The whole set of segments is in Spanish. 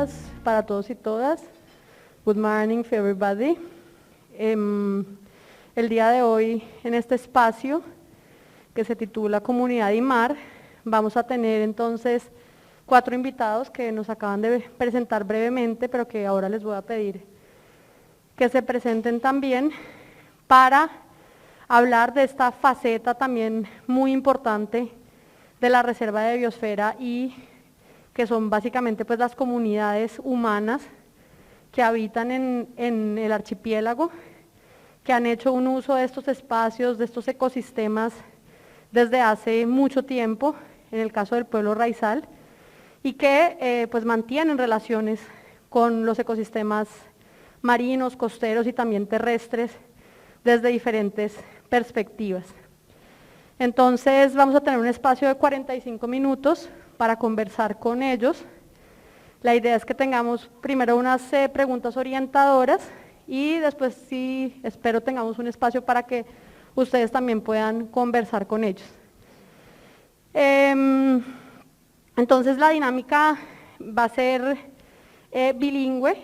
días para todos y todas. Good morning for everybody. El día de hoy, en este espacio que se titula Comunidad y Mar, vamos a tener entonces 4 invitados que nos acaban de presentar brevemente, pero que ahora les voy a pedir que se presenten también para hablar de esta faceta también muy importante de la Reserva de Biosfera, y que son básicamente pues las comunidades humanas que habitan en el archipiélago, que han hecho un uso de estos espacios, de estos ecosistemas desde hace mucho tiempo, en el caso del pueblo raizal, y que pues mantienen relaciones con los ecosistemas marinos, costeros y también terrestres desde diferentes perspectivas. Entonces vamos a tener un espacio de 45 minutos para conversar con ellos. La idea es que tengamos primero unas preguntas orientadoras y después, sí, espero tengamos un espacio para que ustedes también puedan conversar con ellos. Entonces la dinámica va a ser bilingüe.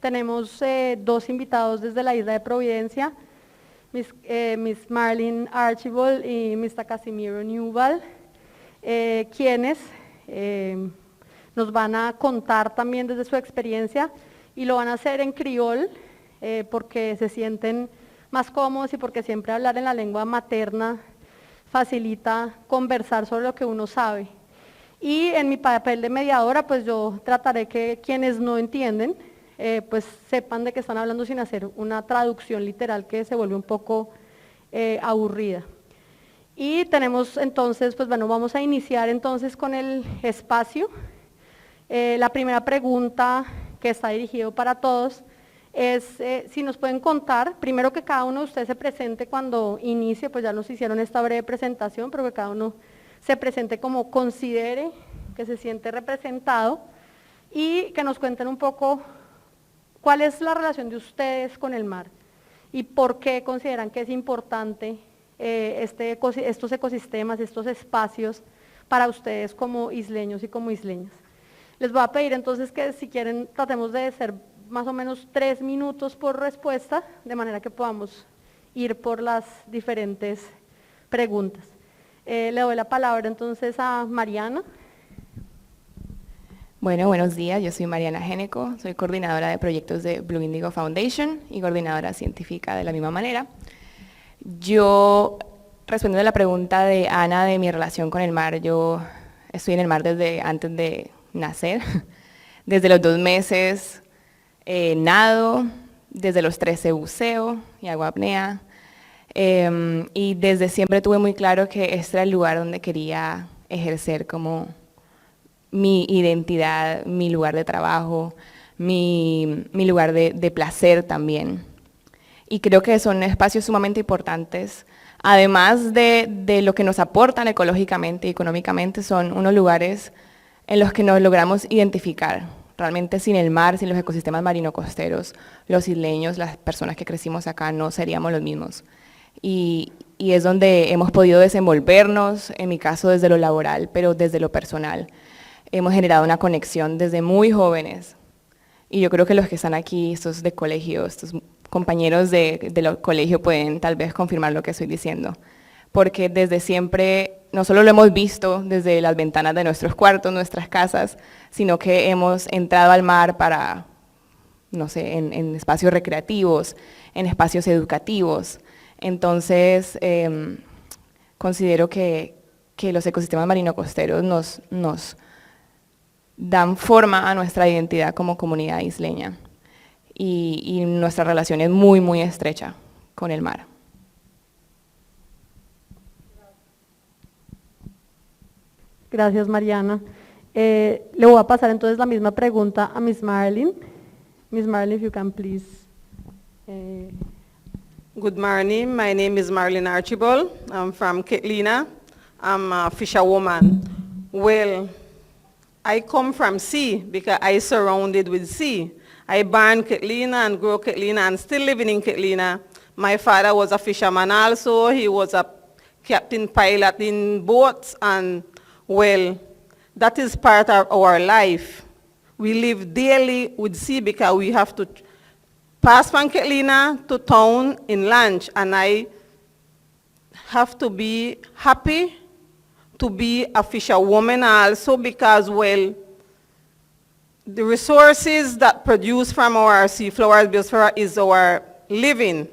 Tenemos 2 invitados desde la isla de Providencia, Miss Marlene Archibald y Mr. Casimiro Newell, quienes nos van a contar también desde su experiencia, y lo van a hacer en criol porque se sienten más cómodos y porque siempre hablar en la lengua materna facilita conversar sobre lo que uno sabe. Y en mi papel de mediadora, pues yo trataré que quienes no entienden pues sepan de qué están hablando sin hacer una traducción literal que se vuelve un poco aburrida. Y tenemos entonces, pues bueno, vamos a iniciar entonces con el espacio. La primera pregunta, que está dirigido para todos, es si nos pueden contar, primero que cada uno de ustedes se presente cuando inicie, pues ya nos hicieron esta breve presentación, pero que cada uno se presente como considere que se siente representado, y que nos cuenten un poco cuál es la relación de ustedes con el mar y por qué consideran que es importante estos ecosistemas, estos espacios para ustedes como isleños y como isleñas. Les voy a pedir entonces que, si quieren, tratemos de ser más o menos 3 minutos por respuesta, de manera que podamos ir por las diferentes preguntas. Le doy la palabra entonces a Mariana. Bueno, buenos días, yo soy Mariana Géneco, soy coordinadora de proyectos de Blue Indigo Foundation y coordinadora científica de la misma manera. Yo, respondiendo a la pregunta de Ana de mi relación con el mar, yo estoy en el mar desde antes de nacer, desde los 2 meses nado, desde los 13 buceo y hago apnea, y desde siempre tuve muy claro que este era el lugar donde quería ejercer como mi identidad, mi lugar de trabajo, mi lugar de placer también. Y creo que son espacios sumamente importantes, además de lo que nos aportan ecológicamente y económicamente, son unos lugares en los que nos logramos identificar. Realmente sin el mar, sin los ecosistemas marino-costeros, los isleños, las personas que crecimos acá, no seríamos los mismos. Y es donde hemos podido desenvolvernos, en mi caso desde lo laboral, pero desde lo personal. Hemos generado una conexión desde muy jóvenes, y yo creo que los que están aquí, estos de colegio, estos compañeros del colegio pueden tal vez confirmar lo que estoy diciendo, porque desde siempre no solo lo hemos visto desde las ventanas de nuestros cuartos, nuestras casas, sino que hemos entrado al mar para, no sé, en espacios recreativos, en espacios educativos. Entonces, considero que los ecosistemas marino-costeros nos dan forma a nuestra identidad como comunidad isleña, y nuestra relación es muy, muy estrecha con el mar. Gracias, Mariana. Le voy a pasar entonces la misma pregunta a Miss Marlene. Miss Marlene, if you can please. Good morning, my name is Marlene Archibald. I'm from Ketlina. I'm a fisherwoman. Well, I come from sea because I surrounded with sea. I born Ketlina and grew Ketlina and still living in Ketlina. My father was a fisherman also. He was a captain pilot in boats, and well, that is part of our life. We live daily with sea because we have to pass from Ketlina to town in lunch, and I have to be happy to be a fisherwoman also because, well, the resources that produce from our sea flowers biosphere is our living.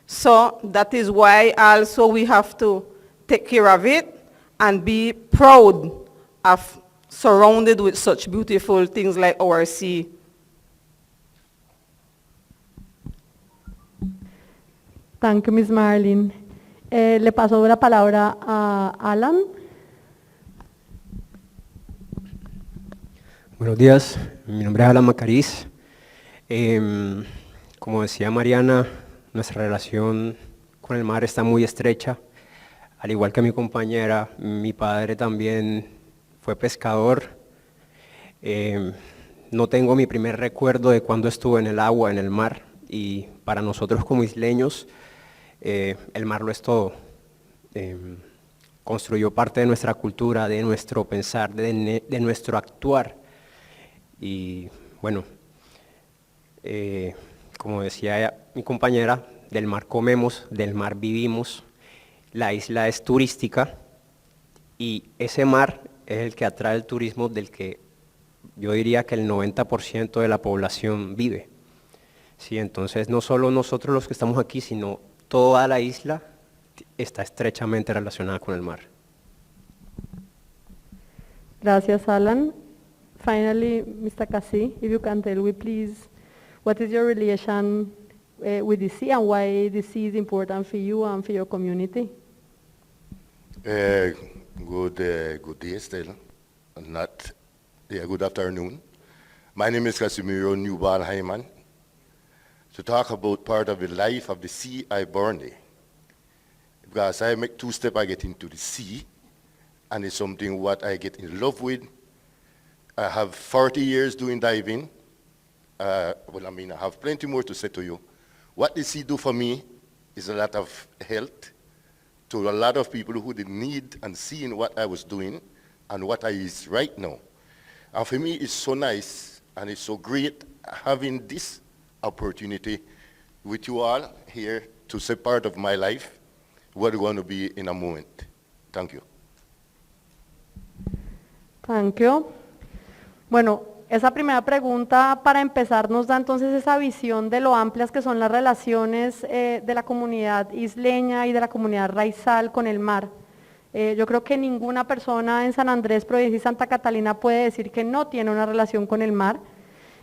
So that is why also we have to take care of it and be proud of surrounded with such beautiful things like our sea. Thank you, Ms. Marlene. Le paso la palabra a Alan. Buenos días, mi nombre es Alan Macariz. Como decía Mariana, nuestra relación con el mar está muy estrecha. Al igual que mi compañera, mi padre también fue pescador. No tengo mi primer recuerdo de cuando estuve en el agua, en el mar, y para nosotros como isleños, el mar lo es todo. Construyó parte de nuestra cultura, de nuestro pensar, de nuestro actuar. Y bueno, como decía mi compañera, del mar comemos, del mar vivimos. La isla es turística y ese mar es el que atrae el turismo del que yo diría que el 90% de la población vive. Sí, entonces no solo nosotros los que estamos aquí, sino toda la isla está estrechamente relacionada con el mar. Gracias, Alan. Finally, Mr. Kasi, if you can tell me, please, what is your relation with the sea and why the sea is important for you and for your community? Good day still, good afternoon. My name is Casimiro Newbal Hyman. To talk about part of the life of the sea, I born there. Because I make 2 steps, I get into the sea, and it's something what I get in love with. I have 40 years doing diving. I have plenty more to say to you. What the sea do for me is a lot of health to a lot of people who did need and seeing what I was doing and what I is right now. And for me, it's so nice and it's so great having this opportunity with you all here to say part of my life, what we're going to be in a moment. Thank you. Thank you. Bueno, esa primera pregunta para empezar nos da entonces esa visión de lo amplias que son las relaciones de la comunidad isleña y de la comunidad raizal con el mar. Yo creo que ninguna persona en San Andrés, Providencia y Santa Catalina puede decir que no tiene una relación con el mar.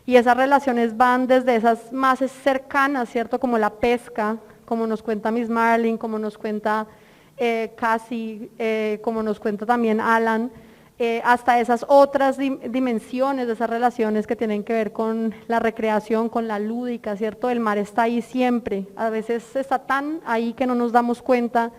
Y esas relaciones van desde esas más cercanas, ¿cierto? Como la pesca, como nos cuenta Miss Marlene, como nos cuenta Cassie, como nos cuenta también Alan, hasta esas otras dimensiones de esas relaciones que tienen que ver con la recreación, con la lúdica, ¿cierto? El mar está ahí siempre, a veces está tan ahí que no nos damos cuenta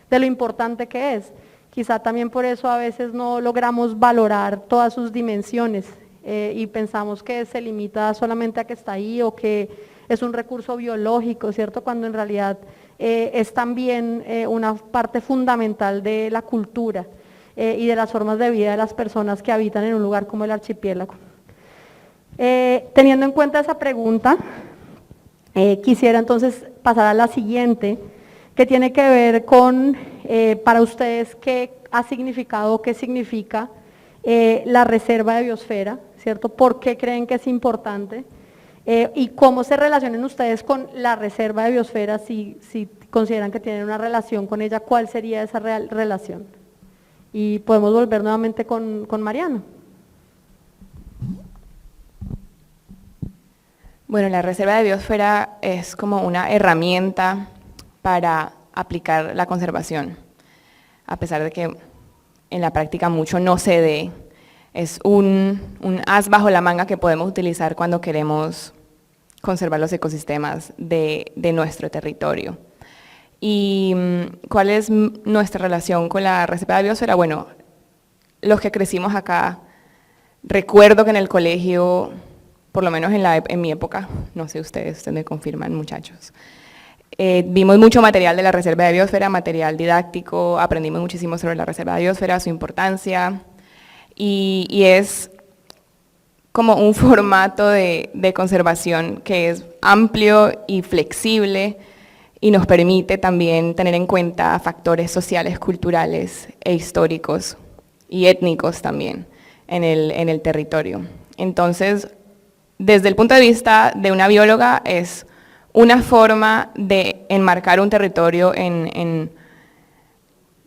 de lo importante que es. Quizá también por eso a veces no logramos valorar todas sus dimensiones y pensamos que se limita solamente a que está ahí o que es un recurso biológico, ¿cierto? Cuando en realidad es también una parte fundamental de la cultura y de las formas de vida de las personas que habitan en un lugar como el archipiélago. Teniendo en cuenta esa pregunta, quisiera entonces pasar a la siguiente, que tiene que ver con, para ustedes, qué ha significado, qué significa la reserva de biosfera, ¿cierto? ¿Por qué creen que es importante? Y cómo se relacionan ustedes con la reserva de biosfera, si consideran que tienen una relación con ella, ¿cuál sería esa relación? Y podemos volver nuevamente con Mariana. Bueno, la reserva de biosfera es como una herramienta para aplicar la conservación, a pesar de que en la práctica mucho no se dé. Es un as bajo la manga que podemos utilizar cuando queremos conservar los ecosistemas de nuestro territorio. ¿Y cuál es nuestra relación con la reserva de biosfera? Bueno, los que crecimos acá, recuerdo que en el colegio, por lo menos en mi época, no sé ustedes me confirman, muchachos, vimos mucho material de la reserva de biosfera, material didáctico, aprendimos muchísimo sobre la reserva de biosfera, su importancia, y es como un formato de conservación que es amplio y flexible y nos permite también tener en cuenta factores sociales, culturales e históricos y étnicos también en el territorio. Entonces, desde el punto de vista de una bióloga, es una forma de enmarcar un territorio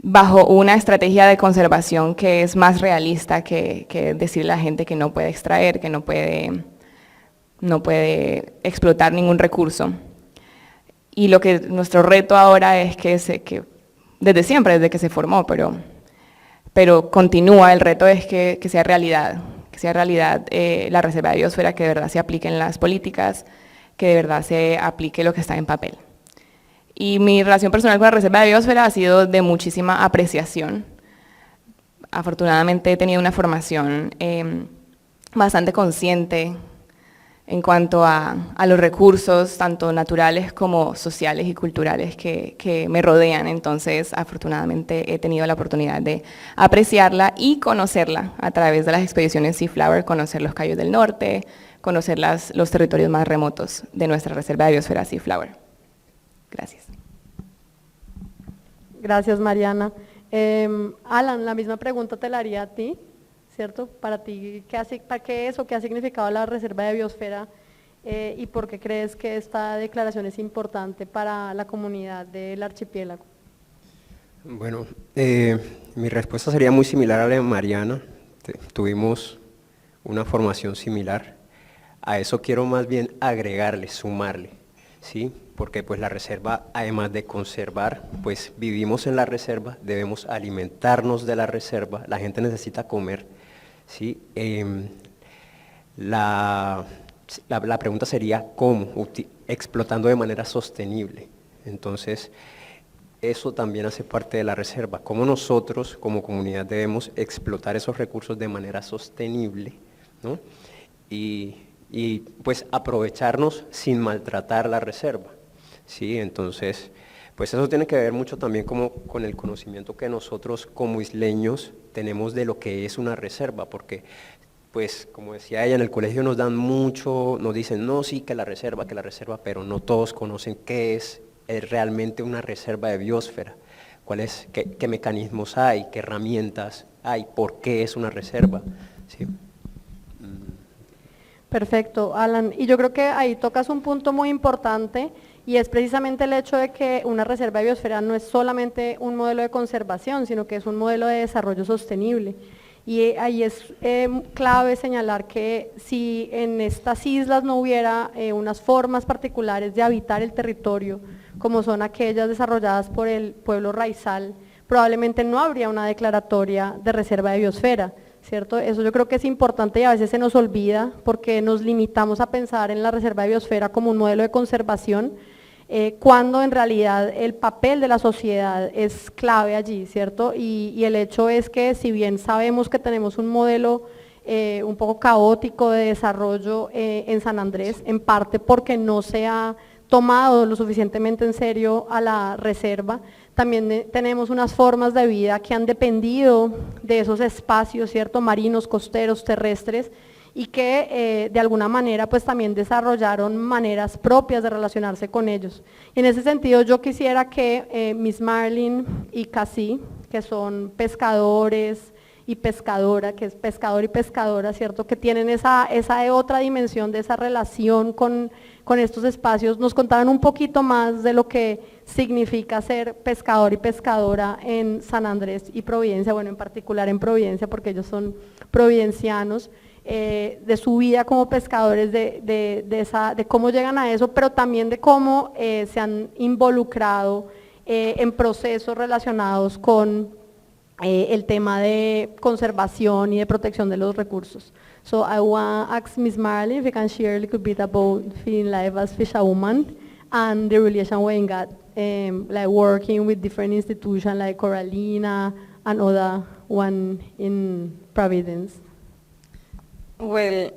bajo una estrategia de conservación que es más realista que decirle a la gente que no puede extraer, que no puede explotar ningún recurso. Y nuestro reto ahora es que desde siempre, desde que se formó, pero continúa, el reto es que sea realidad la reserva de biosfera, que de verdad se apliquen las políticas, que de verdad se aplique lo que está en papel. Y mi relación personal con la reserva de biosfera ha sido de muchísima apreciación. Afortunadamente he tenido una formación bastante consciente en cuanto a los recursos, tanto naturales como sociales y culturales que me rodean. Entonces, afortunadamente he tenido la oportunidad de apreciarla y conocerla a través de las expediciones Seaflower, conocer los Cayos del Norte, conocer los territorios más remotos de nuestra reserva de biosfera Seaflower. Gracias. Gracias, Mariana. Alan, la misma pregunta te la haría a ti, ¿cierto? Para ti, ¿para qué es o qué ha significado la reserva de biosfera y por qué crees que esta declaración es importante para la comunidad del archipiélago? Bueno, mi respuesta sería muy similar a la de Mariana. Tuvimos una formación similar. A eso quiero más bien agregarle, sumarle, ¿sí? Porque pues la reserva, además de conservar, pues vivimos en la reserva, debemos alimentarnos de la reserva, la gente necesita comer, ¿sí? La pregunta sería ¿cómo? Explotando de manera sostenible. Entonces, eso también hace parte de la reserva, cómo nosotros como comunidad debemos explotar esos recursos de manera sostenible, ¿no? Y pues aprovecharnos sin maltratar la reserva, ¿sí? Entonces, pues eso tiene que ver mucho también como con el conocimiento que nosotros como isleños tenemos de lo que es una reserva, porque pues como decía ella, en el colegio nos dan mucho, nos dicen, no, sí, que la reserva, pero no todos conocen qué es realmente una reserva de biosfera, qué mecanismos hay, qué herramientas hay, por qué es una reserva, ¿sí? Perfecto, Alan. Y yo creo que ahí tocas un punto muy importante y es precisamente el hecho de que una reserva de biosfera no es solamente un modelo de conservación, sino que es un modelo de desarrollo sostenible. Y ahí es clave señalar que si en estas islas no hubiera unas formas particulares de habitar el territorio, como son aquellas desarrolladas por el pueblo raizal, probablemente no habría una declaratoria de reserva de biosfera, ¿cierto? Eso yo creo que es importante y a veces se nos olvida porque nos limitamos a pensar en la reserva de biosfera como un modelo de conservación, cuando en realidad el papel de la sociedad es clave allí, ¿cierto? Y el hecho es que si bien sabemos que tenemos un modelo un poco caótico de desarrollo en San Andrés, en parte porque no se ha tomado lo suficientemente en serio a la reserva, también tenemos unas formas de vida que han dependido de esos espacios, ¿cierto? Marinos, costeros, terrestres, y que de alguna manera pues también desarrollaron maneras propias de relacionarse con ellos. Y en ese sentido yo quisiera que Miss Marlene y Cassie, que son pescadores y pescadora, que es pescador y pescadora, ¿cierto? Que tienen esa otra dimensión de esa relación con estos espacios, nos contaran un poquito más de lo que significa ser pescador y pescadora en San Andrés y Providencia, bueno, en particular en Providencia, porque ellos son providencianos, de su vida como pescadores, de cómo llegan a eso, pero también de cómo se han involucrado en procesos relacionados con el tema de conservación y de protección de los recursos. So I want to ask Ms. Marlene if you can share a little bit about feeling life as fisherwoman and the relation we got, like working with different institutions like Coralina and other one in Providence. Well,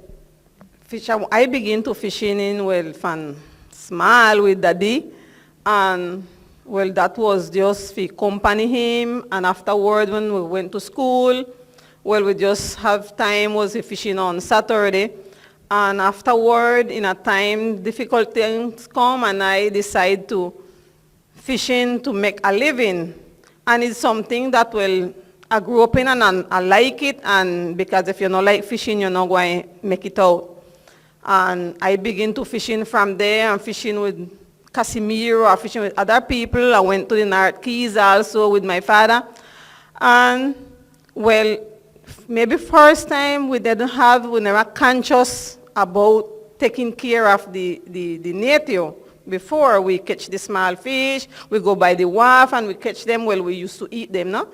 I begin to fishing from small with daddy, and that was just to accompany him, and afterward when we went to school, well, we just have time, was fishing on Saturday. And afterward, in a time, difficult things come, and I decide to fishing to make a living. And it's something that, well, I grew up in and I like it, and because if you don't like fishing, you're not going to make it out. And I begin to fishing from there. I'm fishing with Casimiro, I'm fishing with other people. I went to the North Keys also with my father. And, well, maybe first time we never conscious about taking care of the native. Before we catch the small fish, we go by the wharf and we catch them. Well, we used to eat them, no?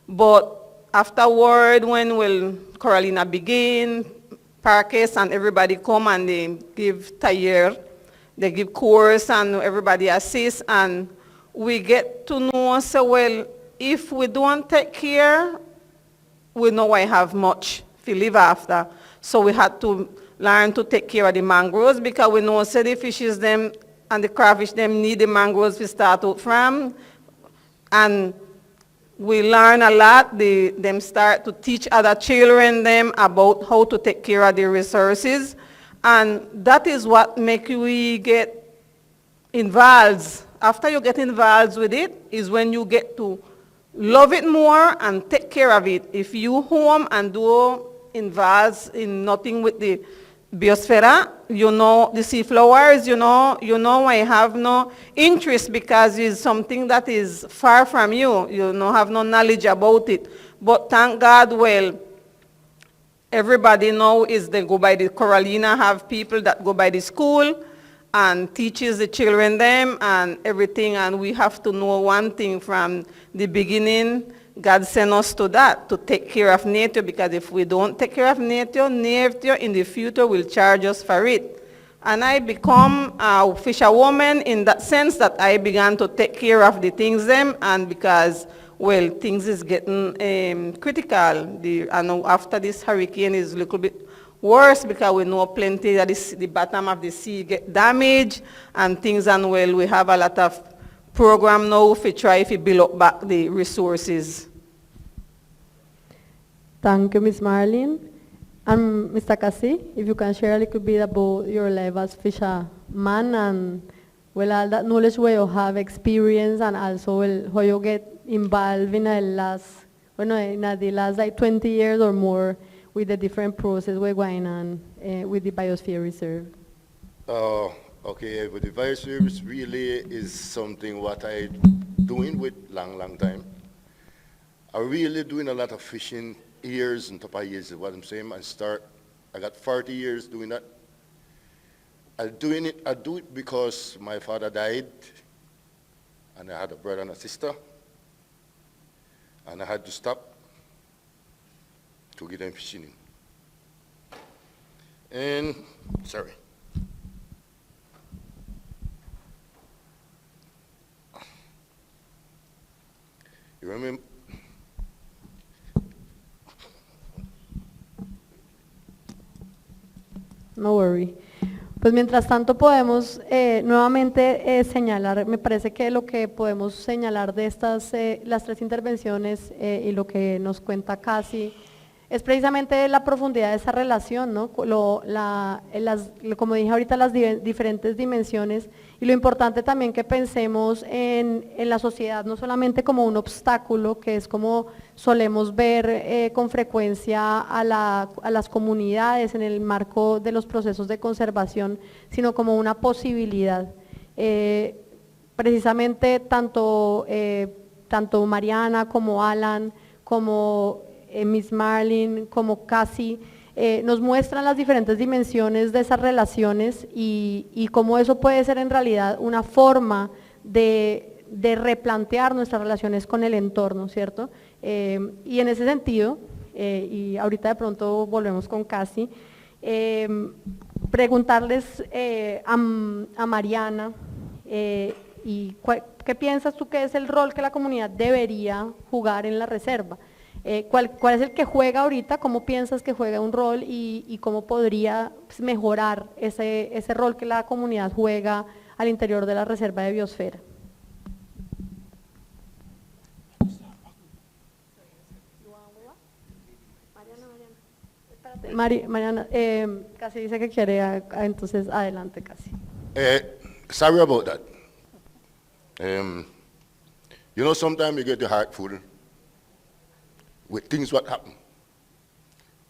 But afterward, when, well, Carolina begin, Parkes and everybody come and they give taller, they give course and everybody assists, and we get to know, so, well, if we don't take care, we know I have much to live after. So we had to learn to take care of the mangroves, because we know so the fishes them and the crawfish them need the mangroves to start out from. And we learn a lot. Them start to teach other children them about how to take care of their resources. And that is what make we get involved. After you get involved with it is when you get to love it more and take care of it. If you home and do involved in nothing with the biosphere, you know, the sea flowers, you know I have no interest because it's something that is far from you. You don't have no knowledge about it. But thank God, well, everybody now is they go by the Carolina, have people that go by the school and teaches the children them and everything. And we have to know one thing from the beginning. God sent us to that, to take care of nature, because if we don't take care of nature, nature in the future will charge us for it. And I become a fisherwoman in that sense that I began to take care of the things them, and because, well, things is getting critical. I know after this hurricane is a little bit worse, because we know plenty that the bottom of the sea get damaged and things, and well, we have a lot of program now to try to build up back the resources. Thank you, Ms. Marlene. And Mr. Cassie, if you can share a little bit about your life as fisherman and, well, all that knowledge where you have experience, and also, well, how you get involved in the last, like 20 years or more with the different process we're going on with the Biosphere Reserve. Okay, but the Biosphere really is something what I doing with long time. I really doing a lot of fishing years and top of years is what I'm saying. I got 40 years doing that. I do it because my father died and I had a brother and a sister, and I had to stop to get them fishing. And, sorry. You remember? No worry. Pues mientras tanto podemos nuevamente señalar, me parece que lo que podemos señalar de estas, las tres intervenciones y lo que nos cuenta Cassie, es precisamente la profundidad de esa relación, ¿no? Como dije ahorita, las diferentes dimensiones, y lo importante también que pensemos en la sociedad, no solamente como un obstáculo, que es como solemos ver con frecuencia a las comunidades en el marco de los procesos de conservación, sino como una posibilidad. Precisamente tanto Mariana como Alan, como Miss Marlene, como Cassie, nos muestran las diferentes dimensiones de esas relaciones y cómo eso puede ser en realidad una forma de replantear nuestras relaciones con el entorno, ¿cierto? Y en ese sentido, y ahorita de pronto volvemos con Cassie, preguntarles a Mariana, ¿qué piensas tú que es el rol que la comunidad debería jugar en la reserva? ¿Cuál es el que juega ahorita? ¿Cómo piensas que juega un rol y cómo podría mejorar ese rol que la comunidad juega al interior de la reserva de biosfera? Mariana, casi dice que quiere, entonces adelante casi. Sorry about that. You know, sometimes you get your heart full with things what happen.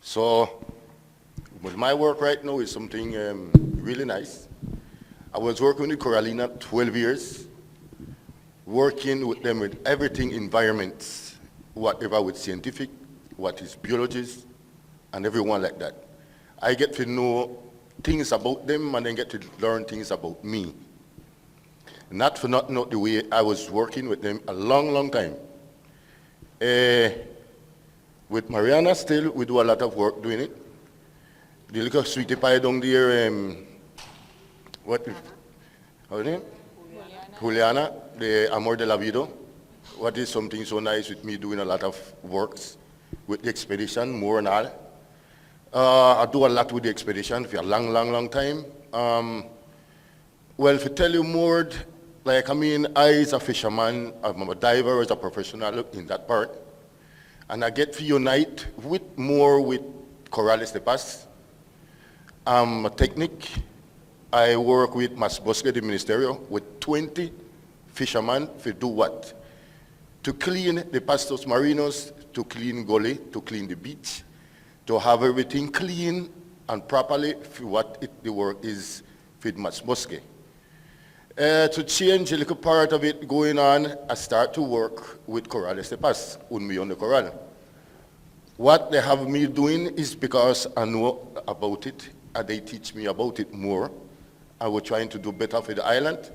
So, with my work right now is something really nice. I was working with Coralina 12 years, working with them with everything, environments, whatever with scientific, what is biologists, and everyone like that. I get to know things about them and then get to learn things about me. Not for not the way I was working with them a long, long time. With Mariana still, we do a lot of work doing it. The little sweetie pie down there, what's her name? Juliana, the Amor de la Vida. What is something so nice with me doing a lot of works with the expedition, more and all. I do a lot with the expedition for a long, long, long time. Well, to tell you more, like, I mean, I as a fisherman, I'm a diver as a professional in that part. And I get to unite with more with Corales de Paz. A technique. I work with Masbosque de Ministerio with 20 fishermen to do what? To clean the pastos marinos, to clean gully, to clean the beach, to have everything clean and properly for what the work is with Masbosque. To change a little part of it going on, I start to work with Corales de Paz, Un Millón de Coral. What they have me doing is because I know about it, and they teach me about it more. And we're trying to do better for the island,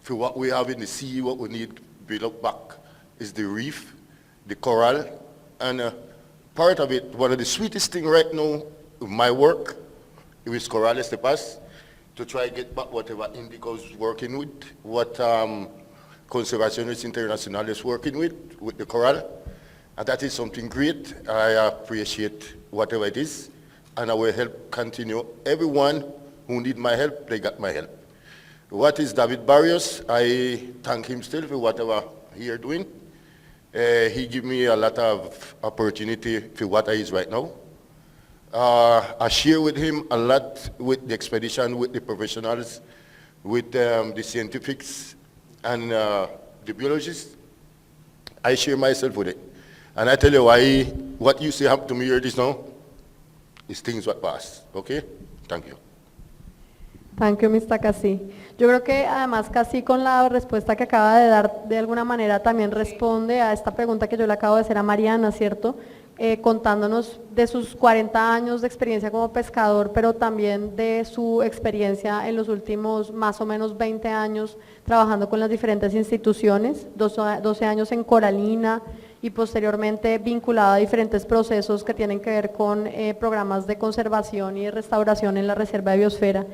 for what we have in the sea, what we need build up back is the reef, the coral, and part of it, one of the sweetest thing right now, my work, it was Corales de Paz, to try to get back whatever Indico is working with, what Conservaciones Internacional is working with the coral. And that is something great. I appreciate whatever it is. And I will help continue. Everyone who need my help, they got my help. What is David Barrios? I thank him still for whatever he is doing. He give me a lot of opportunity for what I is right now. I share with him a lot with the expedition, with the professionals, with the scientifics and the biologists. I share myself with it. And I tell you why, what you see happen to me here just now is things what pass. Okay? Thank you. Thank you, Mr. Casi. Yo creo que además Casi con la respuesta que acaba de dar de alguna manera también responde a esta pregunta que yo le acabo de hacer a Mariana, ¿cierto? Contándonos de sus 40 años de experiencia como pescador, pero también de su experiencia en los últimos más o menos 20 años trabajando con las diferentes instituciones, 12 años en Coralina y posteriormente vinculado a diferentes procesos que tienen que ver con programas de conservación y de restauración en la Reserva de Biosfera.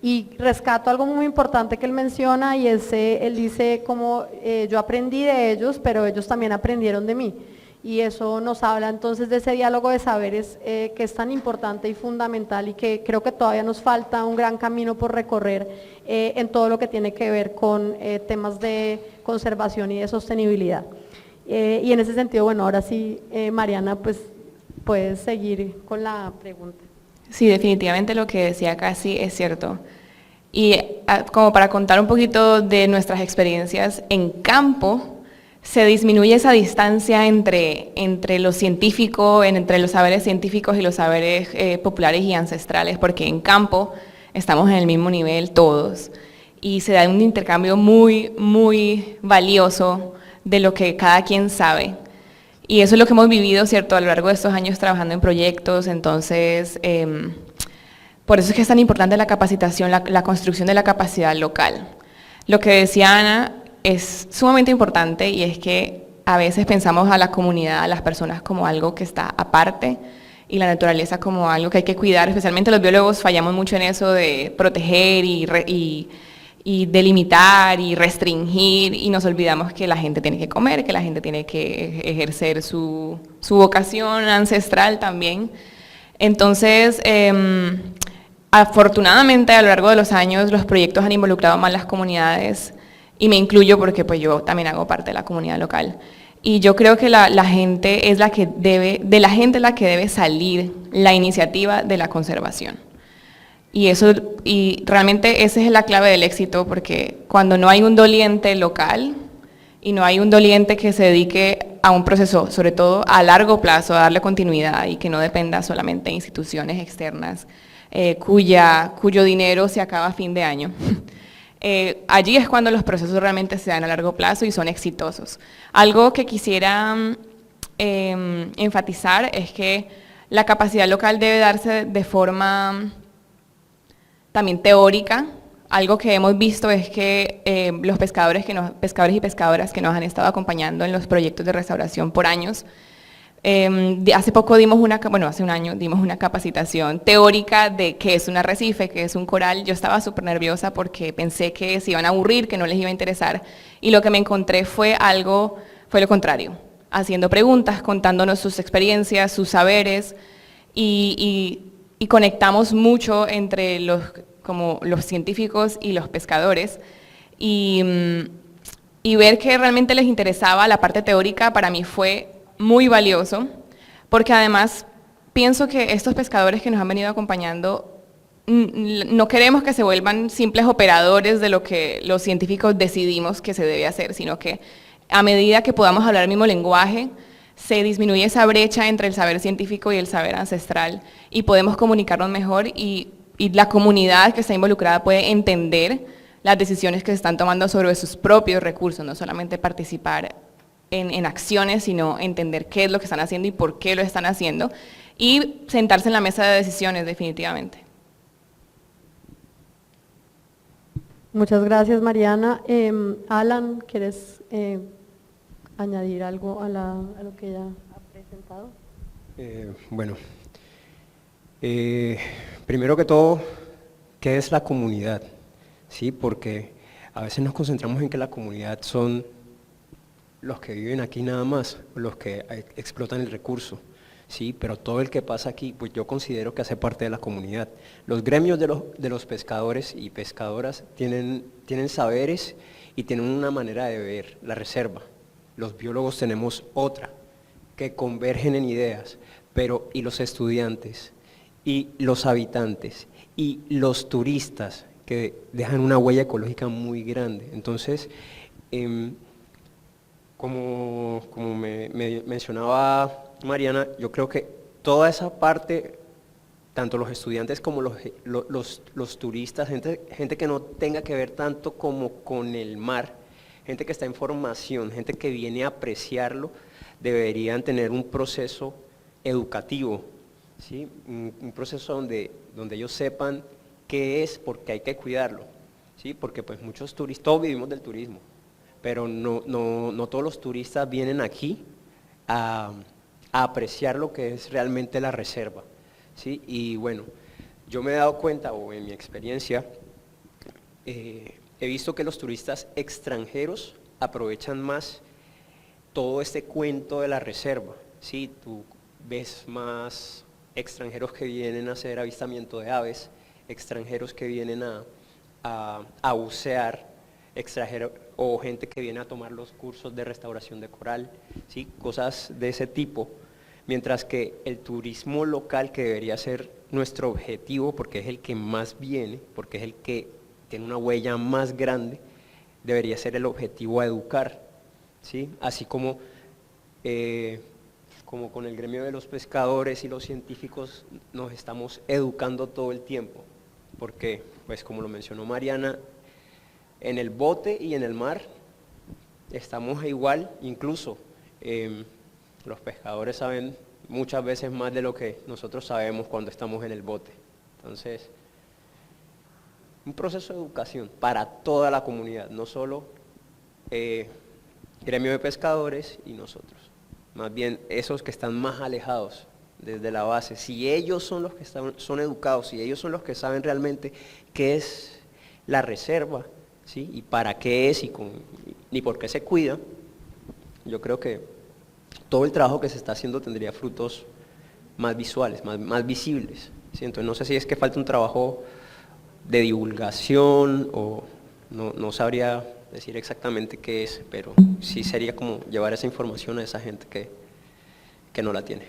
Y rescato algo muy importante que él menciona y es, él dice como yo aprendí de ellos, pero ellos también aprendieron de mí. Y eso nos habla entonces de ese diálogo de saberes que es tan importante y fundamental y que creo que todavía nos falta un gran camino por recorrer en todo lo que tiene que ver con temas de conservación y de sostenibilidad. Y en ese sentido, bueno, ahora sí, Mariana, pues puedes seguir con la pregunta. Sí, definitivamente lo que decía Casi es cierto. Y como para contar un poquito de nuestras experiencias en campo, se disminuye esa distancia entre lo científico, entre los saberes científicos y los saberes populares y ancestrales, porque en campo estamos en el mismo nivel todos y se da un intercambio muy, muy valioso de lo que cada quien sabe. Y eso es lo que hemos vivido, ¿cierto?, a lo largo de estos años trabajando en proyectos. Entonces, por eso es que es tan importante la capacitación, la construcción de la capacidad local. Lo que decía Ana es sumamente importante y es que a veces pensamos a la comunidad, a las personas como algo que está aparte y la naturaleza como algo que hay que cuidar, especialmente los biólogos fallamos mucho en eso de proteger y delimitar y restringir y nos olvidamos que la gente tiene que comer, que la gente tiene que ejercer su vocación ancestral también. Entonces, afortunadamente a lo largo de los años los proyectos han involucrado más las comunidades y me incluyo porque pues yo también hago parte de la comunidad local. Y yo creo que la gente es la que debe, de la gente es la que debe salir la iniciativa de la conservación. Y realmente esa es la clave del éxito, porque cuando no hay un doliente local y no hay un doliente que se dedique a un proceso, sobre todo a largo plazo, a darle continuidad y que no dependa solamente de instituciones externas cuyo dinero se acaba a fin de año. Allí es cuando los procesos realmente se dan a largo plazo y son exitosos. Algo que quisiera enfatizar es que la capacidad local debe darse de forma también teórica. Algo que hemos visto es que los pescadores y pescadoras que nos han estado acompañando en los proyectos de restauración por años, hace un año dimos una capacitación teórica de qué es un arrecife, qué es un coral. Yo estaba súper nerviosa porque pensé que se iban a aburrir, que no les iba a interesar, y lo que me encontré fue lo contrario, haciendo preguntas, contándonos sus experiencias, sus saberes, y conectamos mucho entre los científicos y los pescadores, y ver que realmente les interesaba la parte teórica para mí fue muy valioso, porque además pienso que estos pescadores que nos han venido acompañando, no queremos que se vuelvan simples operadores de lo que los científicos decidimos que se debe hacer, sino que a medida que podamos hablar el mismo lenguaje, se disminuye esa brecha entre el saber científico y el saber ancestral, y podemos comunicarnos mejor, y la comunidad que está involucrada puede entender las decisiones que se están tomando sobre sus propios recursos, no solamente participar en acciones, sino entender qué es lo que están haciendo y por qué lo están haciendo, y sentarse en la mesa de decisiones definitivamente. Muchas gracias, Mariana. Alan, ¿quieres añadir algo a lo que ella ha presentado? Bueno, primero que todo, ¿qué es la comunidad? ¿Sí? Porque a veces nos concentramos en que la comunidad son los que viven aquí nada más, los que explotan el recurso, ¿sí? Pero todo el que pasa aquí, pues yo considero que hace parte de la comunidad. Los gremios de los pescadores y pescadoras tienen saberes y tienen una manera de ver la reserva. Los biólogos tenemos otra, que convergen en ideas, pero y los estudiantes, y los habitantes, y los turistas, que dejan una huella ecológica muy grande. Entonces, como me mencionaba Mariana, yo creo que toda esa parte, tanto los estudiantes como los turistas, gente que no tenga que ver tanto como con el mar, gente que está en formación, gente que viene a apreciarlo, deberían tener un proceso educativo, ¿sí? Un proceso donde ellos sepan qué es, porque hay que cuidarlo, ¿sí? Porque pues muchos turistas, todos vivimos del turismo, pero no todos los turistas vienen aquí a apreciar lo que es realmente la reserva, ¿sí? Y bueno, yo me he dado cuenta, o en mi experiencia, he visto que los turistas extranjeros aprovechan más todo este cuento de la reserva, ¿sí? Tú ves más extranjeros que vienen a hacer avistamiento de aves, extranjeros que vienen a bucear, extranjeros o gente que viene a tomar los cursos de restauración de coral, ¿sí? Cosas de ese tipo, mientras que el turismo local, que debería ser nuestro objetivo, porque es el que más viene, porque es el que tiene una huella más grande, debería ser el objetivo a educar, ¿sí? Así como con el gremio de los pescadores y los científicos nos estamos educando todo el tiempo, porque, pues como lo mencionó Mariana, en el bote y en el mar estamos igual, incluso los pescadores saben muchas veces más de lo que nosotros sabemos cuando estamos en el bote. Entonces, un proceso de educación para toda la comunidad, no solo gremio de pescadores y nosotros, más bien esos que están más alejados desde la base. Si ellos son los que son educados, si ellos son los que saben realmente qué es la reserva, ¿sí? Y para qué es y por qué se cuida, yo creo que todo el trabajo que se está haciendo tendría frutos más visuales, más visibles, ¿sí? Entonces no sé si es que falta un trabajo de divulgación o no sabría decir exactamente qué es, pero sí sería como llevar esa información a esa gente que no la tiene.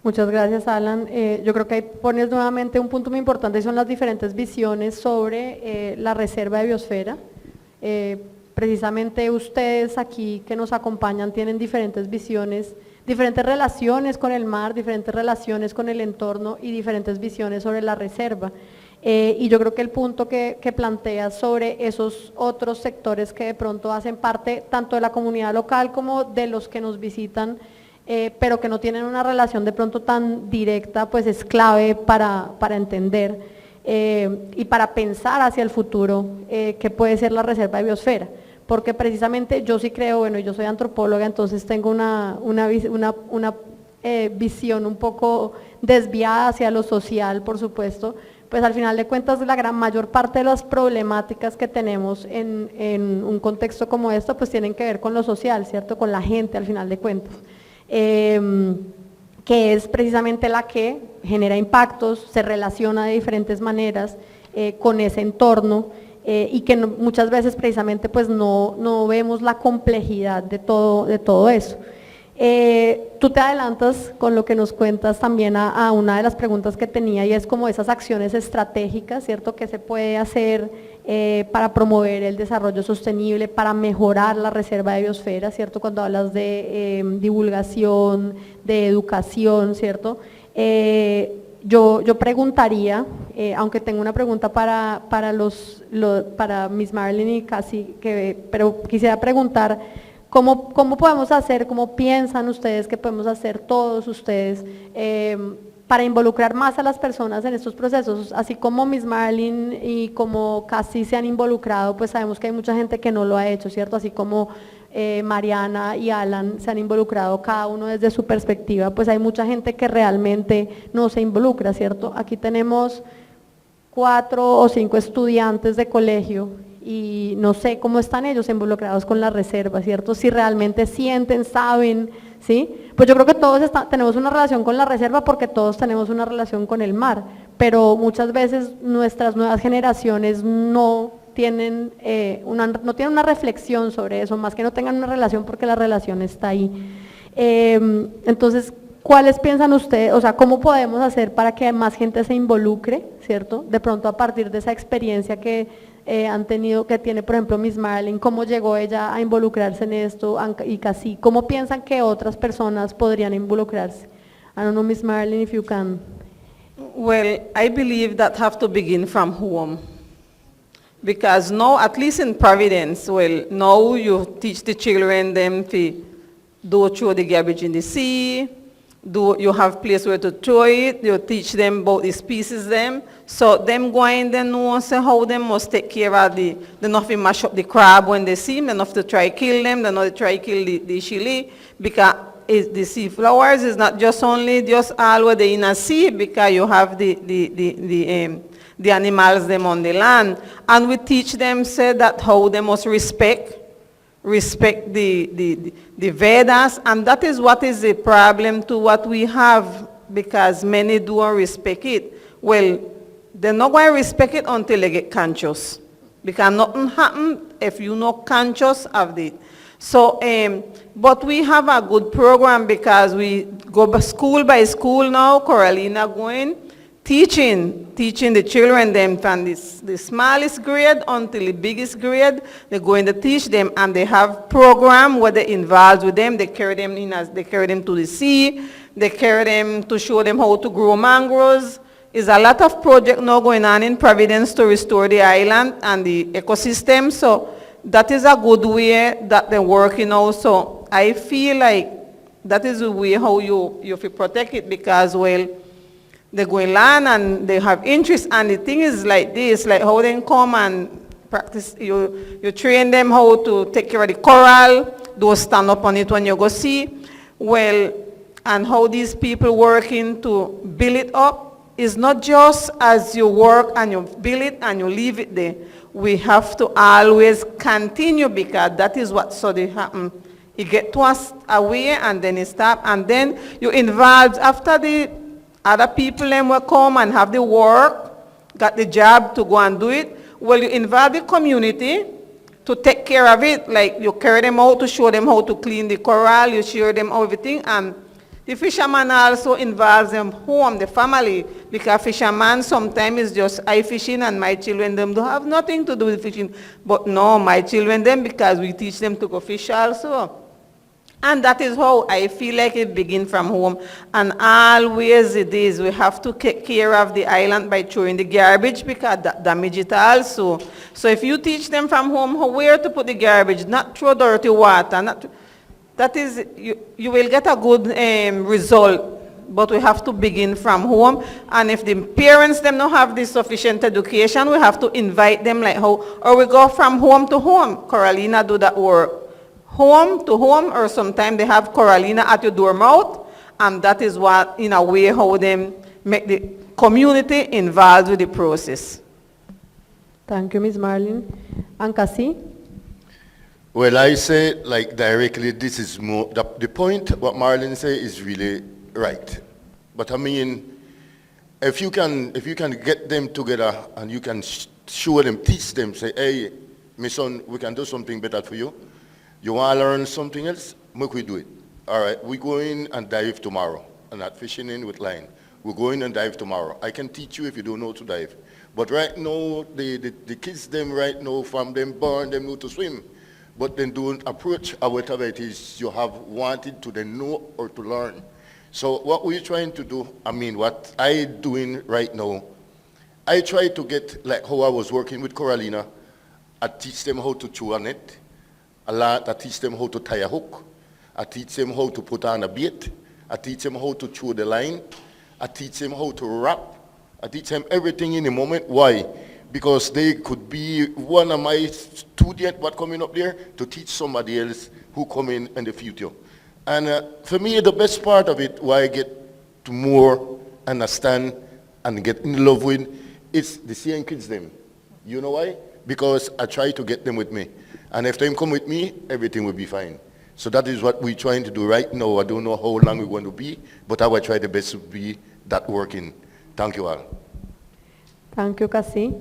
Muchas gracias, Alan. Yo creo que ahí pones nuevamente un punto muy importante y son las diferentes visiones sobre la reserva de biosfera. Precisamente ustedes aquí que nos acompañan tienen diferentes visiones, diferentes relaciones con el mar, diferentes relaciones con el entorno y diferentes visiones sobre la reserva. Y yo creo que el punto que planteas sobre esos otros sectores que de pronto hacen parte tanto de la comunidad local como de los que nos visitan, pero que no tienen una relación de pronto tan directa, pues es clave para entender y para pensar hacia el futuro qué puede ser la reserva de biosfera. Porque precisamente yo sí creo, bueno, yo soy antropóloga, entonces tengo una visión un poco desviada hacia lo social, por supuesto, pues al final de cuentas la gran mayor parte de las problemáticas que tenemos en un contexto como esto, pues tienen que ver con lo social, ¿cierto? Con la gente al final de cuentas. Que es precisamente la que genera impactos, se relaciona de diferentes maneras con ese entorno y que muchas veces precisamente pues no vemos la complejidad de todo eso. Tú te adelantas con lo que nos cuentas también a una de las preguntas que tenía y es como esas acciones estratégicas, ¿cierto? Que se puede hacer para promover el desarrollo sostenible, para mejorar la reserva de biosfera, ¿cierto? Cuando hablas de divulgación, de educación, ¿cierto? Yo preguntaría, aunque tengo una pregunta para Miss Marlene y Casi, pero quisiera preguntar, ¿cómo podemos hacer, cómo piensan ustedes que podemos hacer todos ustedes para involucrar más a las personas en estos procesos? Así como Miss Marlene y como Casi se han involucrado, pues sabemos que hay mucha gente que no lo ha hecho, ¿cierto? Así como Mariana y Alan se han involucrado cada uno desde su perspectiva, pues hay mucha gente que realmente no se involucra, ¿cierto? Aquí tenemos 4 o 5 estudiantes de colegio y no sé cómo están ellos involucrados con la reserva, ¿cierto? Si realmente sienten, saben, ¿sí? Pues yo creo que todos tenemos una relación con la reserva porque todos tenemos una relación con el mar, pero muchas veces nuestras nuevas generaciones no tienen una reflexión sobre eso, más que no tengan una relación porque la relación está ahí. Entonces, ¿cuáles piensan ustedes, o sea, cómo podemos hacer para que más gente se involucre, ¿cierto? De pronto a partir de esa experiencia que han tenido, que tiene por ejemplo Miss Marlene, cómo llegó ella a involucrarse en esto y Casi, ¿cómo piensan que otras personas podrían involucrarse? I don't know, Miss Marlene, if you can. Well, I believe that have to begin from home. Because now, at least in Providence, well, now you teach the children them to do throw the garbage in the sea, you have place where to throw it, you teach them about the species them, so them going then know say how them must take care of they not to mash up the crab when they see them, they not to try kill them, they not to try kill the chili, because the sea flowers is not just only just all where they in a sea, because you have the animals them on the land, and we teach them say that how they must respect the Vedas, and that is what is the problem to what we have, because many don't respect it. Well, they're not going to respect it until they get conscious, because nothing happens if you're not conscious of it. So, but we have a good program because we go school by school now, Carolina going, teaching the children them from the smallest grade until the biggest grade. They're going to teach them, and they have program where they involved with them. They carry them they carry them to the sea. They carry them to show them how to grow mangroves. There's a lot of project now going on in Providence to restore the island and the ecosystem. So that is a good way that they're working also. I feel like that is the way how you have to protect it, because, well, they go in land and they have interest, and the thing is like this, like how they come and practice, you train them how to take care of the coral, don't stand up on it when you go see, well, and how these people working to build it up is not just as you work and you build it and you leave it there. We have to always continue, because that is what suddenly happen. You get to us away and then you stop, and then you involve after the other people then will come and have the work, got the job to go and do it, well, you involve the community to take care of it. Like you carry them out to show them how to clean the corral, you show them everything, and the fisherman also involves them home, the family, because fisherman sometimes is just I fishing and my children them don't have nothing to do with fishing. But no, my children them, because we teach them to go fish also. And that is how I feel like it begins from home. And always it is, we have to take care of the island by throwing the garbage because that damage it also. So if you teach them from home where to put the garbage, not throw dirty water, that is, you will get a good result. But we have to begin from home. And if the parents them don't have the sufficient education, we have to invite them like how, or we go from home to home. Carolina do that work. Home to home, or sometimes they have Coralina at your door mouth, and that is what, in a way, how them make the community involved with the process. Thank you, Ms. Marlene. And Cassie? Well, I say, like, directly, this is more, the point what Marlene say is really right. But I mean, if you can get them together and you can show them, teach them, say, hey, my son, we can do something better for you. You want to learn something else? Make we do it. All right, we go in and dive tomorrow. And not fishing in with line. We go in and dive tomorrow. I can teach you if you don't know to dive. But right now, the kids them right now, from them born, them know to swim. But then don't approach or whatever it is you have wanted to then know or to learn. So what we're trying to do, I mean, what I doing right now, I try to get, like how I was working with Coralina, I teach them how to chew a net. I teach them how to tie a hook. I teach them how to put on a bait. I teach them how to throw the line. I teach them how to wrap. I teach them everything in a moment. Why? Because they could be one of my students what coming up there to teach somebody else who come in the future. And for me, the best part of it, why I get to more understand and get in love with, it's the same kids them. You know why? Because I try to get them with me. And if they come with me, everything will be fine. So that is what we're trying to do right now. I don't know how long we're going to be, but I will try the best to be that working. Thank you all. Thank you, Cassie.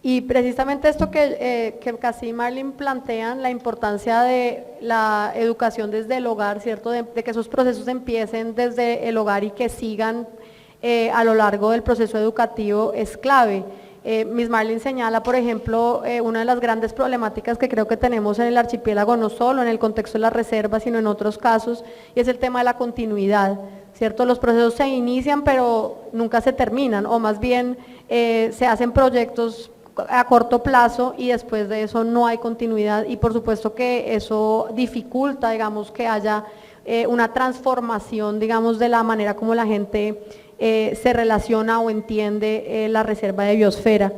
Y precisamente esto que Cassie y Marlene plantean, la importancia de la educación desde el hogar, ¿cierto? De que esos procesos empiecen desde el hogar y que sigan a lo largo del proceso educativo es clave. Ms. Marlene señala, por ejemplo, una de las grandes problemáticas que creo que tenemos en el archipiélago, no solo en el contexto de las reservas, sino en otros casos, y es el tema de la continuidad, ¿cierto? Los procesos se inician, pero nunca se terminan, o más bien se hacen proyectos a corto plazo y después de eso no hay continuidad, y por supuesto que eso dificulta, digamos, que haya una transformación, digamos, de la manera como la gente se relaciona o entiende la reserva de biosfera.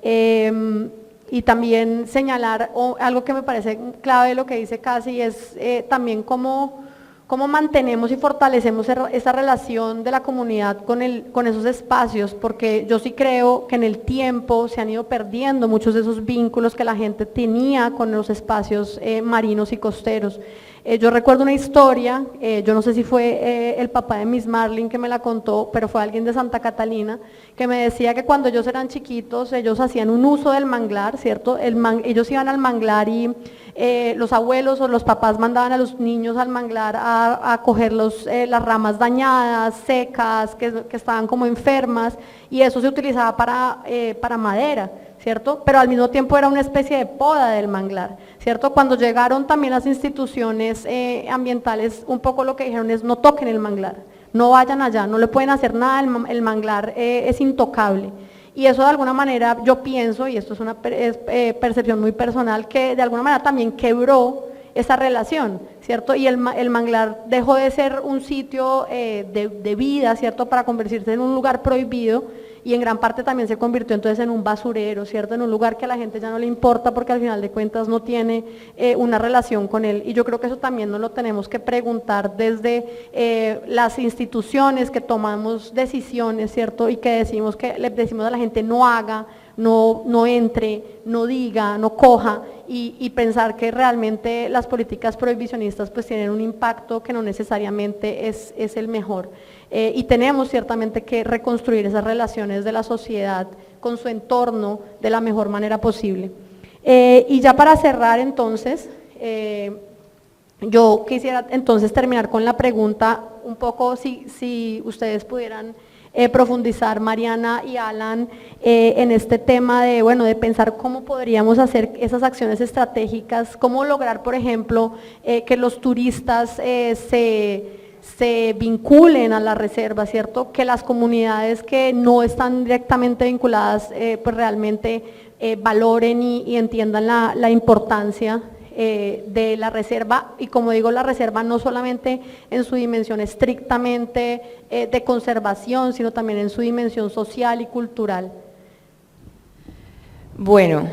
Y también señalar algo que me parece clave de lo que dice Cassie es también cómo mantenemos y fortalecemos esa relación de la comunidad con esos espacios, porque yo sí creo que en el tiempo se han ido perdiendo muchos de esos vínculos que la gente tenía con los espacios marinos y costeros. Yo recuerdo una historia, yo no sé si fue el papá de Miss Marlene que me la contó, pero fue alguien de Santa Catalina, que me decía que cuando ellos eran chiquitos, ellos hacían un uso del manglar, ¿cierto? Ellos iban al manglar y los abuelos o los papás mandaban a los niños al manglar a coger las ramas dañadas, secas, que estaban como enfermas, y eso se utilizaba para madera, ¿cierto? Pero al mismo tiempo era una especie de poda del manglar, ¿cierto? Cuando llegaron también las instituciones ambientales, un poco lo que dijeron es no toquen el manglar, no vayan allá, no le pueden hacer nada, el manglar es intocable. Y eso de alguna manera yo pienso, y esto es una percepción muy personal, que de alguna manera también quebró esa relación, ¿cierto? Y el manglar dejó de ser un sitio de vida, ¿cierto? Para convertirse en un lugar prohibido, y en gran parte también se convirtió entonces en un basurero, ¿cierto? En un lugar que a la gente ya no le importa porque al final de cuentas no tiene una relación con él. Y yo creo que eso también nos lo tenemos que preguntar desde las instituciones que tomamos decisiones, ¿cierto? Y que le decimos a la gente no haga, no entre, no diga, no coja, y pensar que realmente las políticas prohibicionistas pues tienen un impacto que no necesariamente es el mejor. Y tenemos ciertamente que reconstruir esas relaciones de la sociedad con su entorno de la mejor manera posible. Y ya para cerrar entonces, yo quisiera entonces terminar con la pregunta, un poco si ustedes pudieran profundizar, Mariana y Alan, en este tema de, bueno, de pensar cómo podríamos hacer esas acciones estratégicas, cómo lograr, por ejemplo, que los turistas se vinculen a la reserva, ¿cierto? Que las comunidades que no están directamente vinculadas, pues realmente valoren y entiendan la importancia de la reserva, y como digo, la reserva no solamente en su dimensión estrictamente de conservación, sino también en su dimensión social y cultural. Bueno,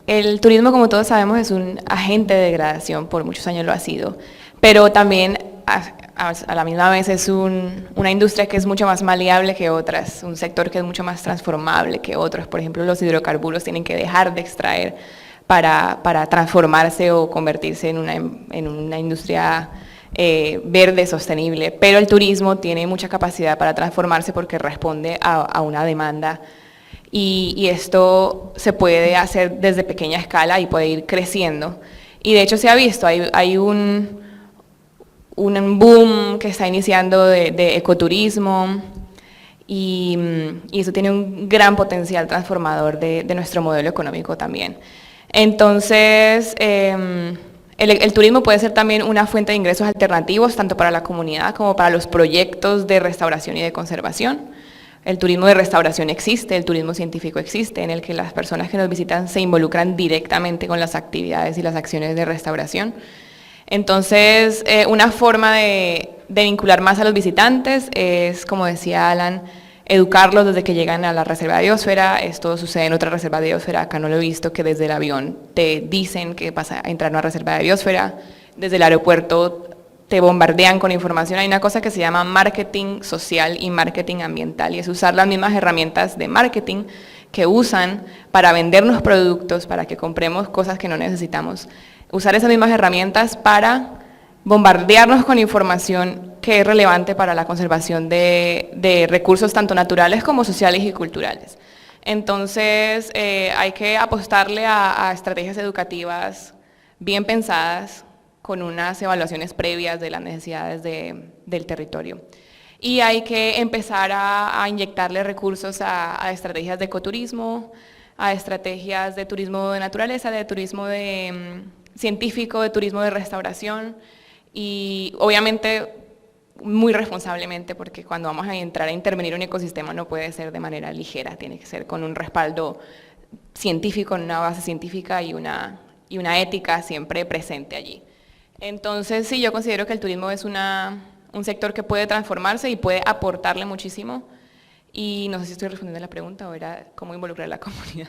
el turismo, como todos sabemos, es un agente de degradación, por muchos años lo ha sido, pero también a la misma vez es una industria que es mucho más maleable que otras, un sector que es mucho más transformable que otros. Por ejemplo, los hidrocarburos tienen que dejar de extraer para transformarse o convertirse en una industria verde, sostenible, pero el turismo tiene mucha capacidad para transformarse porque responde a una demanda, y esto se puede hacer desde pequeña escala y puede ir creciendo, y de hecho se ha visto, hay un boom que está iniciando de ecoturismo, y eso tiene un gran potencial transformador de nuestro modelo económico también. Entonces, el turismo puede ser también una fuente de ingresos alternativos, tanto para la comunidad como para los proyectos de restauración y de conservación. El turismo de restauración existe, el turismo científico existe, en el que las personas que nos visitan se involucran directamente con las actividades y las acciones de restauración. Entonces, una forma de vincular más a los visitantes es, como decía Alan, educarlos desde que llegan a la reserva de biosfera. Esto sucede en otra reserva de biosfera, acá no lo he visto, que desde el avión te dicen que vas a entrar a una reserva de biosfera, desde el aeropuerto te bombardean con información. Hay una cosa que se llama marketing social y marketing ambiental, y es usar las mismas herramientas de marketing que usan para vendernos productos, para que compremos cosas que no necesitamos, usar esas mismas herramientas para bombardearnos con información que es relevante para la conservación de recursos tanto naturales como sociales y culturales. Entonces, hay que apostarle a estrategias educativas bien pensadas, con unas evaluaciones previas de las necesidades del territorio. Y hay que empezar a inyectarle recursos a estrategias de ecoturismo, a estrategias de turismo de naturaleza, de turismo científico, de turismo de restauración, y obviamente muy responsablemente, porque cuando vamos a entrar a intervenir un ecosistema no puede ser de manera ligera, tiene que ser con un respaldo científico, una base científica y una ética siempre presente allí. Entonces, sí, yo considero que el turismo es un sector que puede transformarse y puede aportarle muchísimo, y no sé si estoy respondiendo a la pregunta o era cómo involucrar a la comunidad.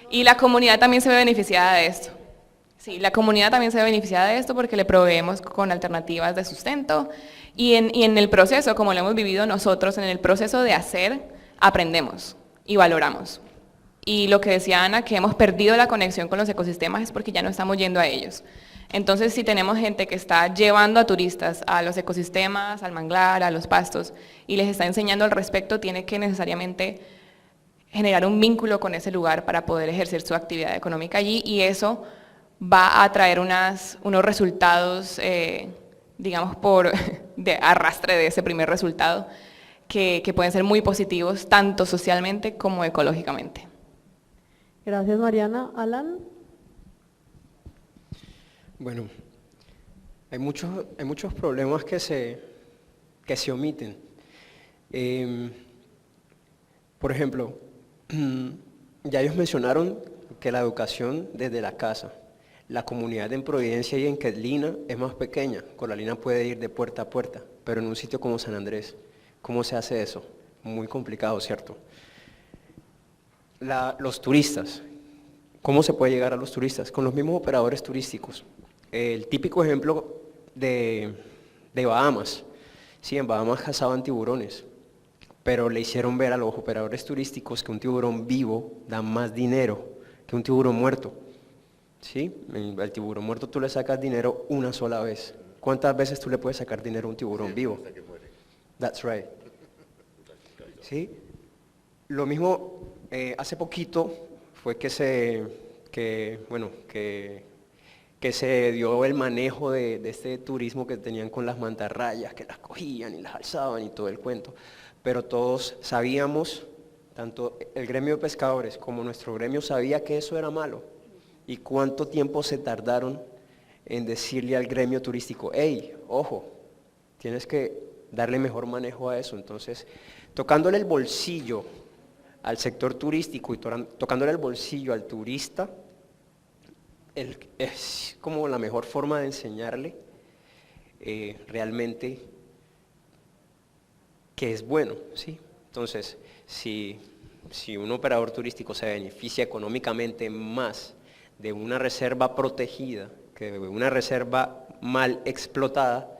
Y la comunidad también se ve beneficiada de esto. Sí, la comunidad también se ve beneficiada de esto porque le proveemos con alternativas de sustento, y en el proceso, como lo hemos vivido nosotros, en el proceso de hacer, aprendemos y valoramos. Y lo que decía Ana, que hemos perdido la conexión con los ecosistemas, es porque ya no estamos yendo a ellos. Entonces, si tenemos gente que está llevando a turistas a los ecosistemas, al manglar, a los pastos, y les está enseñando al respecto, tiene que necesariamente generar un vínculo con ese lugar para poder ejercer su actividad económica allí, y eso va a traer unos resultados, digamos, de arrastre de ese primer resultado, que pueden ser muy positivos, tanto socialmente como ecológicamente. Gracias, Mariana. Alan. Bueno, hay muchos problemas que se omiten. Por ejemplo, ya ellos mencionaron que la educación desde la casa. La comunidad en Providencia y en Quetlina es más pequeña. Coralina puede ir de puerta a puerta, pero en un sitio como San Andrés, ¿cómo se hace eso? Muy complicado, ¿cierto? Los turistas, ¿cómo se puede llegar a los turistas? Con los mismos operadores turísticos. El típico ejemplo de Bahamas. Sí, en Bahamas cazaban tiburones, pero le hicieron ver a los operadores turísticos que un tiburón vivo da más dinero que un tiburón muerto. ¿Sí? Al tiburón muerto tú le sacas dinero una sola vez. ¿Cuántas veces tú le puedes sacar dinero a un tiburón vivo? That's right. ¿Sí? Lo mismo, hace poquito fue que se dio el manejo de este turismo que tenían con las mantarrayas, que las cogían y las alzaban y todo el cuento. Pero todos sabíamos, tanto el gremio de pescadores como nuestro gremio sabía que eso era malo. ¿Y cuánto tiempo se tardaron en decirle al gremio turístico, hey, ojo, tienes que darle mejor manejo a eso? Entonces, tocándole el bolsillo al sector turístico y tocándole el bolsillo al turista, es como la mejor forma de enseñarle realmente que es bueno, ¿sí? Entonces, si un operador turístico se beneficia económicamente más de una reserva protegida que de una reserva mal explotada,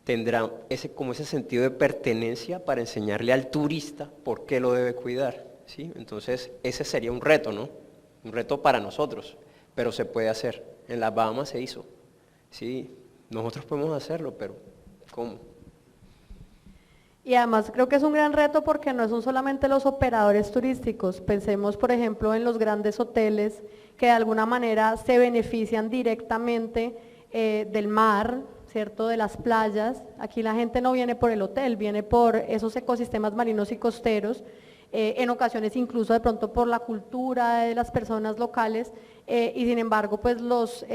tendrá como ese sentido de pertenencia para enseñarle al turista por qué lo debe cuidar, ¿sí? Entonces, ese sería un reto, ¿no? Un reto para nosotros, pero se puede hacer. En las Bahamas se hizo, ¿sí? Nosotros podemos hacerlo, pero ¿cómo? Y además creo que es un gran reto porque no son solamente los operadores turísticos. Pensemos, por ejemplo, en los grandes hoteles que de alguna manera se benefician directamente del mar, ¿cierto?, de las playas. Aquí la gente no viene por el hotel, viene por esos ecosistemas marinos y costeros, en ocasiones incluso de pronto por la cultura de las personas locales, y sin embargo pues los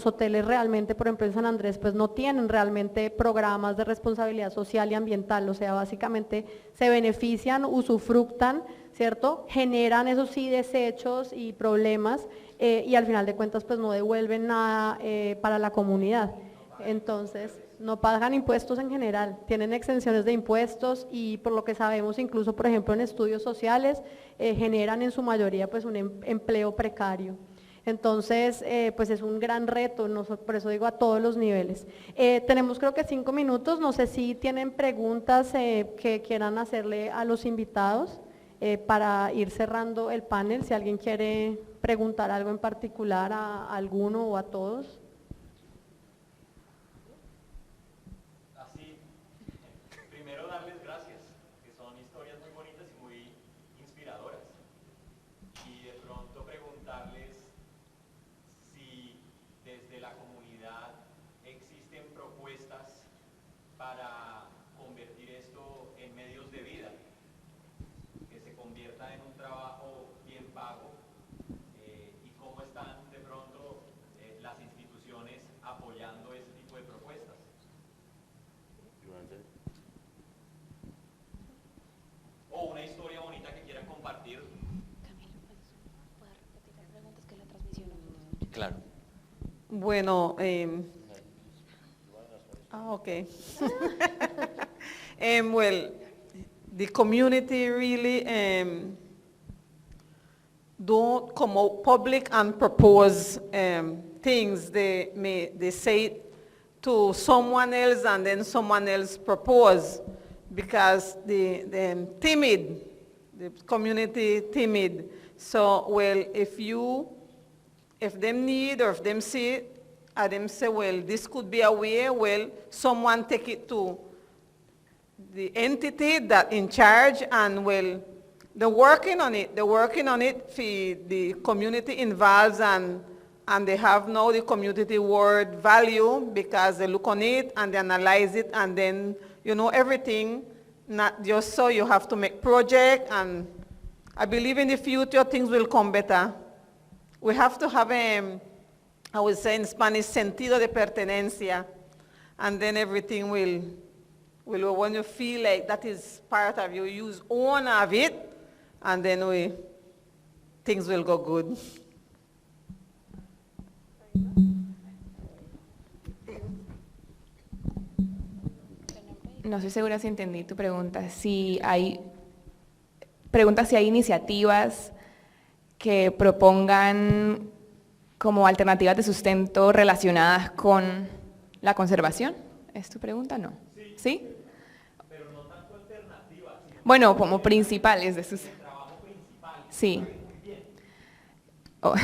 hoteles realmente, por ejemplo en San Andrés, pues no tienen realmente programas de responsabilidad social y ambiental, o sea, básicamente se benefician, usufructan, ¿cierto?, generan esos sí desechos y problemas, y al final de cuentas pues no devuelven nada para la comunidad. Entonces, no pagan impuestos en general, tienen exenciones de impuestos y por lo que sabemos, incluso por ejemplo en estudios sociales, generan en su mayoría pues un empleo precario. Entonces, pues es un gran reto, por eso digo a todos los niveles. Tenemos creo que 5 minutos, no sé si tienen preguntas que quieran hacerle a los invitados para ir cerrando el panel, si alguien quiere preguntar algo en particular a alguno o a todos. Claro. Bueno, okay. Well, the community really don't come out public and propose things. They say it to someone else and then someone else propose because the timid, the community timid. So, well, if them need or if them see it, and them say, well, this could be a way, well, someone take it to the entity that in charge and, well, they're working on it. They're working on it for the community involved and they have now the community word value because they look on it and they analyze it and then, you know, everything, not just so you have to make project and I believe in the future things will come better. We have to have, I would say in Spanish, sentido de pertenencia, and then everything will when you feel like that is part of you, use own of it, and then things will go good. No estoy segura si entendí tu pregunta. Si hay iniciativas que propongan como alternativas de sustento relacionadas con la conservación. ¿Es tu pregunta? No. ¿Sí? Pero no tanto alternativas. Bueno, como principales de sus... trabajo principal. Sí. Oh.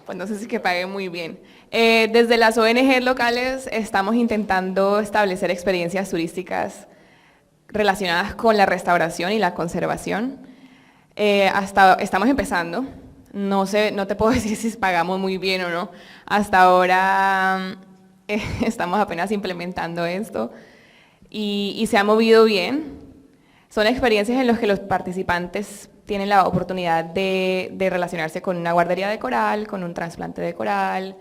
Pues no sé si que pague muy bien. Desde las ONG locales estamos intentando establecer experiencias turísticas relacionadas con la restauración y la conservación. Estamos empezando, no te puedo decir si pagamos muy bien o no. Hasta ahora estamos apenas implementando esto y se ha movido bien. Son experiencias en las que los participantes tienen la oportunidad de relacionarse con una guardería de coral, con un trasplante de coral,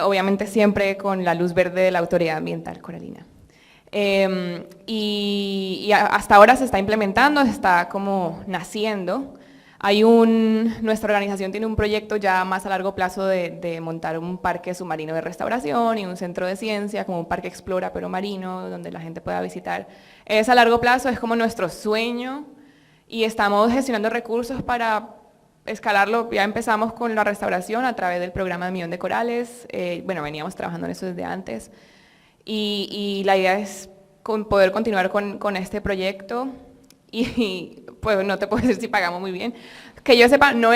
obviamente siempre con la luz verde de la Autoridad Ambiental Coralina. Hasta ahora se está implementando, está como naciendo. Nuestra organización tiene un proyecto ya más a largo plazo de montar un parque submarino de restauración y un centro de ciencia, como un parque explora pero marino, donde la gente pueda visitar. Es a largo plazo, es como nuestro sueño y estamos gestionando recursos para escalarlo. Ya empezamos con la restauración a través del programa de Millón de Corales. Bueno, veníamos trabajando en eso desde antes. Y la idea es poder continuar con este proyecto y pues no te puedo decir si pagamos muy bien. Que yo sepa, no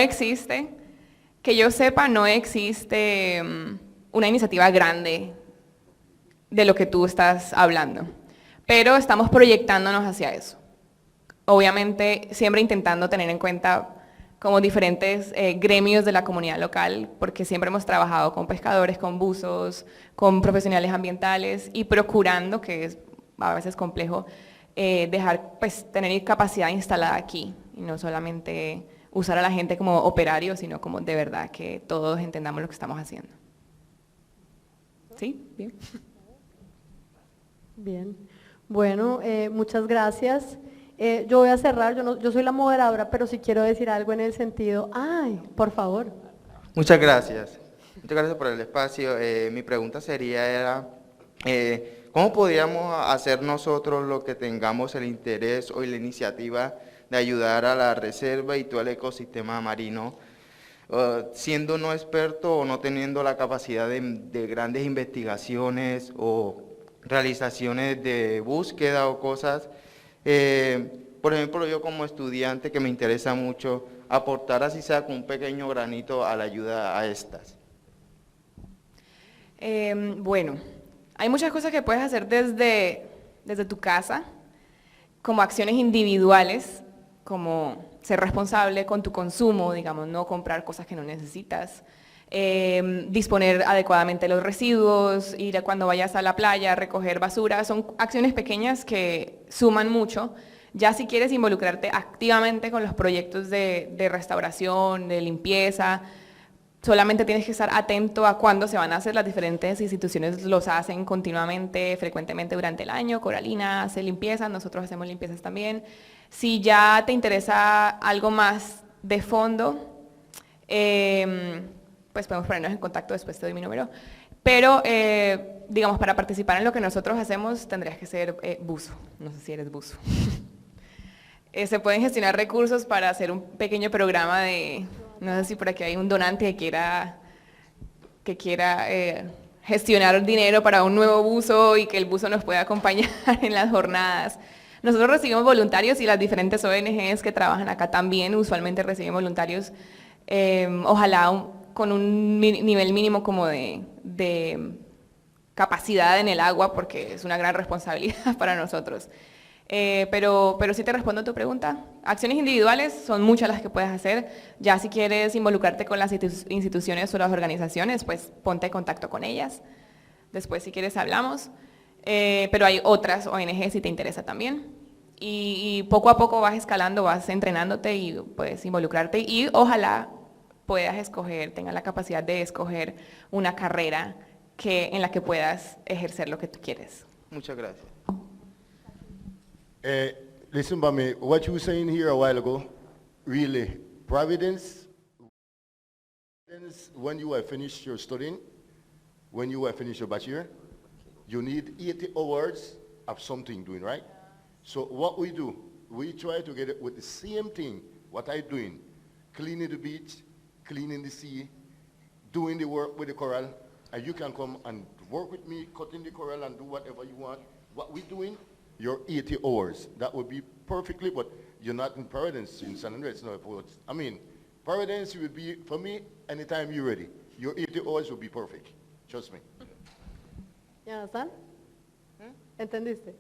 existe una iniciativa grande de lo que tú estás hablando, pero estamos proyectándonos hacia eso. Obviamente siempre intentando tener en cuenta como diferentes gremios de la comunidad local, porque siempre hemos trabajado con pescadores, con buzos, con profesionales ambientales y procurando, que es a veces complejo, tener capacidad instalada aquí y no solamente usar a la gente como operarios, sino como de verdad que todos entendamos lo que estamos haciendo. ¿Sí? Bien. Bien. Bueno, muchas gracias. Yo voy a cerrar, yo soy la moderadora, pero si quiero decir algo en el sentido, por favor. Muchas gracias. Muchas gracias por el espacio. Mi pregunta sería, ¿cómo podríamos hacer nosotros lo que tengamos el interés o la iniciativa de ayudar a la reserva y todo el ecosistema marino, siendo no experto o no teniendo la capacidad de grandes investigaciones o realizaciones de búsqueda o cosas? Por ejemplo, yo como estudiante que me interesa mucho aportar así sea con un pequeño granito a la ayuda a estas. Bueno, hay muchas cosas que puedes hacer desde tu casa, como acciones individuales, como ser responsable con tu consumo, digamos, no comprar cosas que no necesitas, disponer adecuadamente los residuos, ir cuando vayas a la playa, recoger basura, son acciones pequeñas que suman mucho. Ya si quieres involucrarte activamente con los proyectos de restauración, de limpieza, solamente tienes que estar atento a cuándo se van a hacer. Las diferentes instituciones los hacen continuamente, frecuentemente durante el año. Coralina hace limpieza, nosotros hacemos limpiezas también. Si ya te interesa algo más de fondo, pues podemos ponernos en contacto, después te doy mi número. Pero, digamos, para participar en lo que nosotros hacemos tendrías que ser buzo, no sé si eres buzo. Se pueden gestionar recursos para hacer un pequeño programa no sé si por aquí hay un donante que quiera gestionar dinero para un nuevo buzo y que el buzo nos pueda acompañar en las jornadas. Nosotros recibimos voluntarios y las diferentes ONGs que trabajan acá también usualmente reciben voluntarios, ojalá con un nivel mínimo como de capacidad en el agua, porque es una gran responsabilidad para nosotros. Pero sí te respondo a tu pregunta. Acciones individuales son muchas las que puedes hacer. Ya si quieres involucrarte con las instituciones o las organizaciones, pues ponte en contacto con ellas. Después si quieres hablamos. Pero hay otras ONG si te interesa también. Y poco a poco vas escalando, vas entrenándote y puedes involucrarte. Y ojalá puedas tengas la capacidad de escoger una carrera en la que puedas ejercer lo que tú quieres. Muchas gracias. Listen, Bami, what you were saying here a while ago, really, Providence, when you have finished your studying, when you have finished your bachelor, you need 80 hours of something doing, right? So what we do, we try to get it with the same thing, what I'm doing, cleaning the beach, cleaning the sea, doing the work with the coral, and you can come and work with me, cutting the coral and do whatever you want. What we're doing, your 80 hours. That would be perfectly, but you're not in Providence, in San Andres. No, I mean, Providence would be, for me, anytime you're ready. Your 80 hours will be perfect. Trust me. ¿Ya están? ¿Entendiste?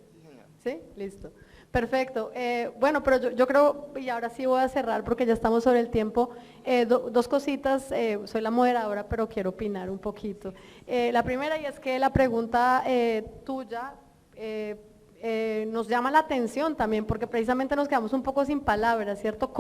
Sí, listo. Perfecto. Bueno, pero yo creo, y ahora sí voy a cerrar porque ya estamos sobre el tiempo, dos cositas, soy la moderadora, pero quiero opinar un poquito. La primera, y es que la pregunta tuya nos llama la atención también, porque precisamente nos quedamos un poco sin palabras, ¿cierto?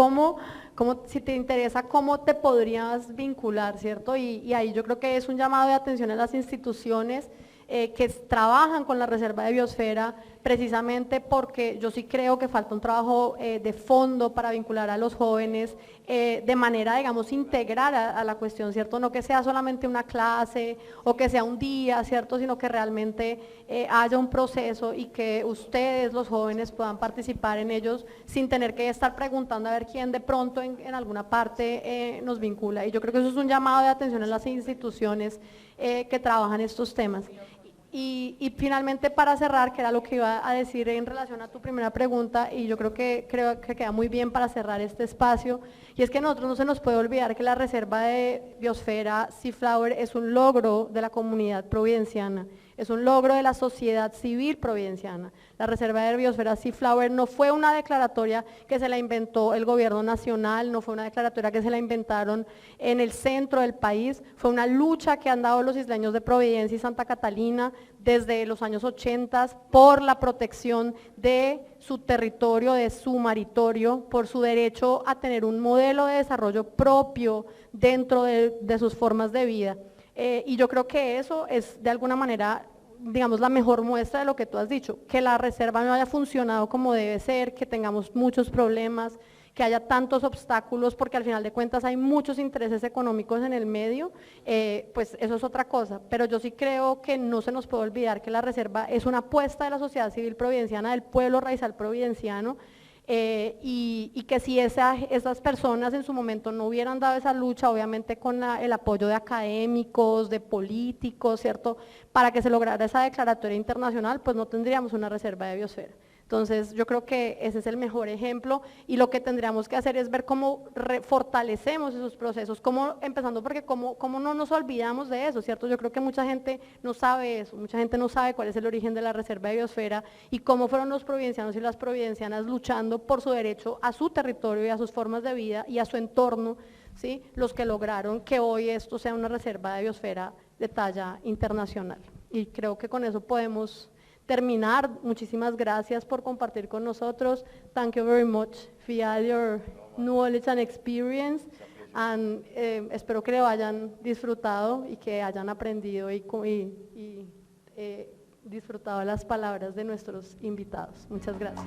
Si te interesa, ¿cómo te podrías vincular, ¿cierto? Y ahí yo creo que es un llamado de atención a las instituciones que trabajan con la Reserva de Biosfera, precisamente porque yo sí creo que falta un trabajo de fondo para vincular a los jóvenes de manera, digamos, integral a la cuestión, ¿cierto? No que sea solamente una clase o que sea un día, ¿cierto? Sino que realmente haya un proceso y que ustedes, los jóvenes, puedan participar en ellos sin tener que estar preguntando a ver quién de pronto en alguna parte nos vincula. Y yo creo que eso es un llamado de atención a las instituciones que trabajan estos temas. Y finalmente, para cerrar, que era lo que iba a decir en relación a tu primera pregunta, y yo creo que queda muy bien para cerrar este espacio, y es que a nosotros no se nos puede olvidar que la Reserva de Biosfera Seaflower es un logro de la comunidad providenciana, es un logro de la sociedad civil providenciana. La Reserva de Biosfera Seaflower no fue una declaratoria que se la inventó el gobierno nacional, no fue una declaratoria que se la inventaron en el centro del país, fue una lucha que han dado los isleños de Providencia y Santa Catalina desde los años 80 por la protección de su territorio, de su maritorio, por su derecho a tener un modelo de desarrollo propio dentro de sus formas de vida. Y yo creo que eso es de alguna manera, digamos, la mejor muestra de lo que tú has dicho, que la reserva no haya funcionado como debe ser, que tengamos muchos problemas, que haya tantos obstáculos, porque al final de cuentas hay muchos intereses económicos en el medio, pues eso es otra cosa, pero yo sí creo que no se nos puede olvidar que la reserva es una apuesta de la sociedad civil providenciana, del pueblo raizal providenciano, y que si esas personas en su momento no hubieran dado esa lucha, obviamente con el apoyo de académicos, de políticos, ¿cierto?, para que se lograra esa declaratoria internacional, pues no tendríamos una reserva de biosfera. Entonces yo creo que ese es el mejor ejemplo y lo que tendríamos que hacer es ver cómo fortalecemos esos procesos, empezando porque cómo no nos olvidamos de eso, ¿cierto? Yo creo que mucha gente no sabe eso, mucha gente no sabe cuál es el origen de la Reserva de Biosfera y cómo fueron los providencianos y las providencianas luchando por su derecho a su territorio y a sus formas de vida y a su entorno, ¿sí?, los que lograron que hoy esto sea una Reserva de Biosfera de talla internacional. Y creo que con eso podemos terminar. Muchísimas gracias por compartir con nosotros. Thank you very much for your knowledge and experience. And, espero que lo hayan disfrutado y que hayan aprendido y disfrutado las palabras de nuestros invitados. Muchas gracias.